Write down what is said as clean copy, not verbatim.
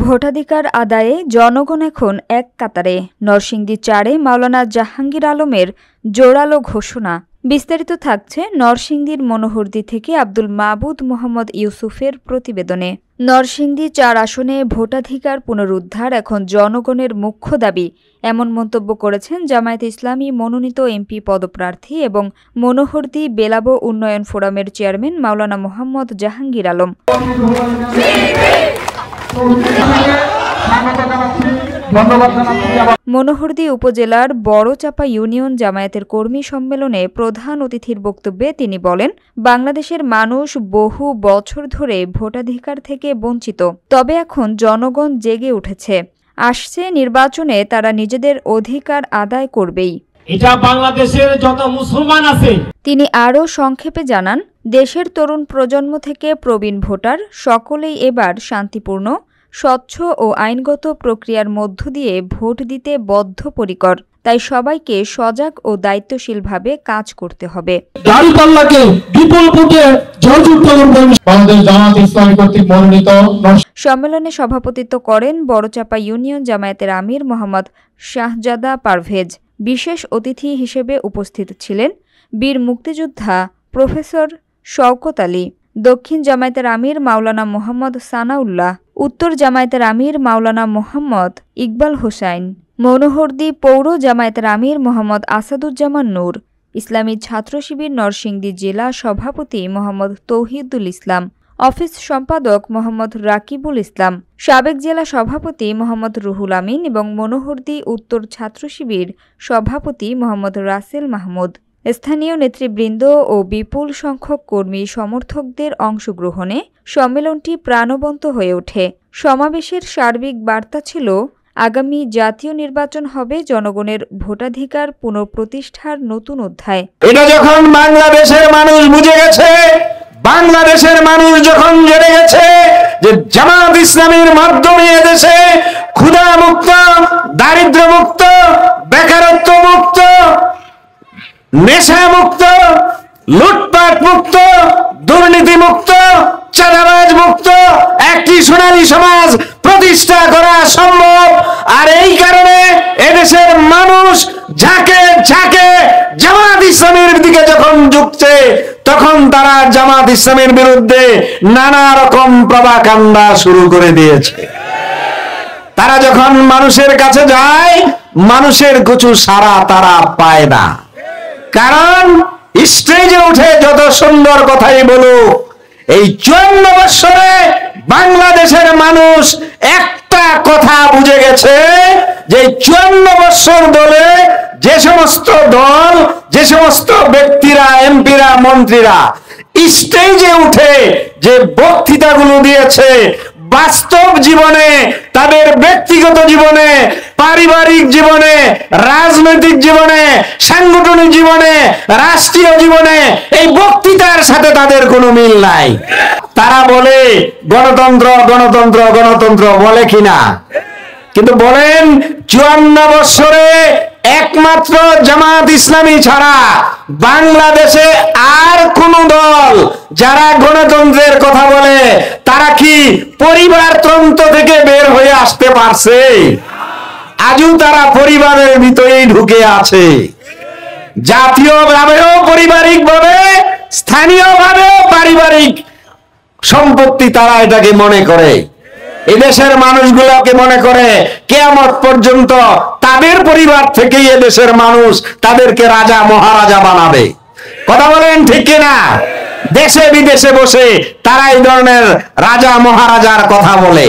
ভোটাধিকার আদায়ে জনগণ এখন এক কাতারে। নরসিংদী ৪-এ মাওলানা জাহাঙ্গীর আলমের জোরালো ঘোষণা। বিস্তারিত থাকছে নরসিংদীর মনোহরদী থেকে আব্দুল মাবুদ মোহাম্মদ ইউসুফের প্রতিবেদনে। নরসিংদী ৪ আসনে ভোটাধিকার পুনরুদ্ধার এখন জনগণের মুখ্য দাবি, এমন মন্তব্য করেছেন জামায়াতে ইসলামী মনোনীত এমপি পদপ্রার্থী এবং মনোহরদী বেলাবো উন্নয়ন ফোরামের চেয়ারম্যান মাওলানা মোহাম্মদ জাহাঙ্গীর আলম। মনোহরদী উপজেলার বড়চাপা ইউনিয়ন জামায়াতের কর্মী সম্মেলনে প্রধান অতিথির বক্তব্যে তিনি বলেন, বাংলাদেশের মানুষ বহু বছর ধরে ভোটাধিকার থেকে বঞ্চিত, তবে এখন জনগণ জেগে উঠেছে। আসছে নির্বাচনে তারা নিজেদের অধিকার আদায় করবেই। এটা বাংলাদেশের যত মুসলমান আছে। তিনি আরও সংক্ষেপে জানান, দেশের তরুণ প্রজন্ম থেকে প্রবীণ ভোটার সকলেই এবার শান্তিপূর্ণ, স্বচ্ছ ও আইনগত প্রক্রিয়ার মধ্য দিয়ে ভোট দিতে বদ্ধপরিকর। তাই সবাইকে সজাগ ও দায়িত্বশীলভাবে কাজ করতে হবে। সম্মেলনে সভাপতিত্ব করেন বড়চাপা ইউনিয়ন জামায়াতের আমির মোহাম্মদ শাহজাদা পারভেজ। বিশেষ অতিথি হিসেবে উপস্থিত ছিলেন বীর মুক্তিযোদ্ধা প্রফেসর শওকত আলী, দক্ষিণ জামায়াতের আমির মাওলানা মোহাম্মদ সানাউল্লাহ, উত্তর জামায়াতের আমির মাওলানা মোহাম্মদ ইকবাল হোসাইন, মনোহরদী পৌর জামায়াতের আমির মোহাম্মদ আসাদুজ্জামান নূর, ইসলামী ছাত্র শিবির নরসিংদী জেলা সভাপতি মোহাম্মদ তৌহিদুল ইসলাম, অফিস সম্পাদক মোহাম্মদ রাকিবুল ইসলাম, সাবেক জেলা সভাপতি মোহাম্মদ রুহুল আমিন এবং মনোহরদী উত্তর ছাত্র শিবির সভাপতি মোহাম্মদ রাসেল মাহমুদ। স্থানীয় নেতৃবৃন্দ ও বিপুল সংখ্যক কর্মী সমর্থকদের অংশগ্রহণে সম্মেলনটি প্রাণবন্ত হয়ে ওঠে। সমাবেশের সার্বিক বার্তা ছিল, আগামী জাতীয় নির্বাচন হবে জনগণের ভোটাধিকার পুনঃপ্রতিষ্ঠার নতুন অধ্যায়। এটা যখন বাংলাদেশের মানুষ বুঝে গেছে, বাংলাদেশের মানুষ যখন জেনে গেছে যে জামাত ইসলামীর মাধ্যমে এদেশে ক্ষুধা মুক্ত, দারিদ্র মুক্ত, বেকারত্ব মুক্ত, নেশা মুক্ত, লুটপাট মুক্ত, দুর্নীতি মুক্ত, চাঁদাবাজ মুক্ত একটি সোনালী সমাজ প্রতিষ্ঠা করা সম্ভব। আর এই কারণে এদেশের মানুষ ঝাঁকে ঝাঁকে জামাত ইসলামের দিকে যখন ঝুঁকছে, তখন তারা জামাত ইসলামের বিরুদ্ধে নানা রকম প্রপাগান্ডা শুরু করে দিয়েছে। তারা যখন মানুষের কাছে যায়, মানুষের কিছু সাড়া তারা পায় না। কারণ স্টেজে উঠে যত সুন্দর কথাই বলুক, এই 54 বছরে বাংলাদেশের মানুষ একটা কথা বুঝে গেছে যে 54 বছর ধরে যে সমস্ত দল, যে সমস্ত ব্যক্তিরা, এমপিরা, মন্ত্রীরা স্টেজে উঠে যে বক্তৃতাগুলো দিয়েছে, বাস্তব জীবনে, তাদের ব্যক্তিগত জীবনে, পারিবারিক জীবনে, রাজনৈতিক জীবনে, সাংগঠনিক জীবনে, রাষ্ট্রীয় জীবনে এই বক্তৃতার সাথে তাদের কোনো মিল নাই। তারা বলে গণতন্ত্র গণতন্ত্র গণতন্ত্র, বলে কিনা? কিন্তু বলেন, 54 বছরে একমাত্র জামাত ইসলামী ছাড়া বাংলাদেশে আর কোন দল যারা গণতন্ত্রের কথা বলে, তারা কি পরিবারতন্ত্র থেকে বের হয়ে আসতে পারছে? আজও তারা পরিবারের ভিতরেই ঢুকে আছে। জাতীয়ভাবেও পারিবারিক ভাবে, স্থানীয়ভাবেও পারিবারিক সম্পত্তি তারা এটাকে মনে করে। এদেশের মানুষগুলোকে মনে করে কিয়ামত পর্যন্ত তাদের পরিবার থেকেই এদেশের মানুষ তাদেরকে রাজা মহারাজা বানাবে। কথা বলেন ঠিক কিনা? দেশে বিদেশে বসে তারা এই ধরনের রাজা মহারাজার কথা বলে।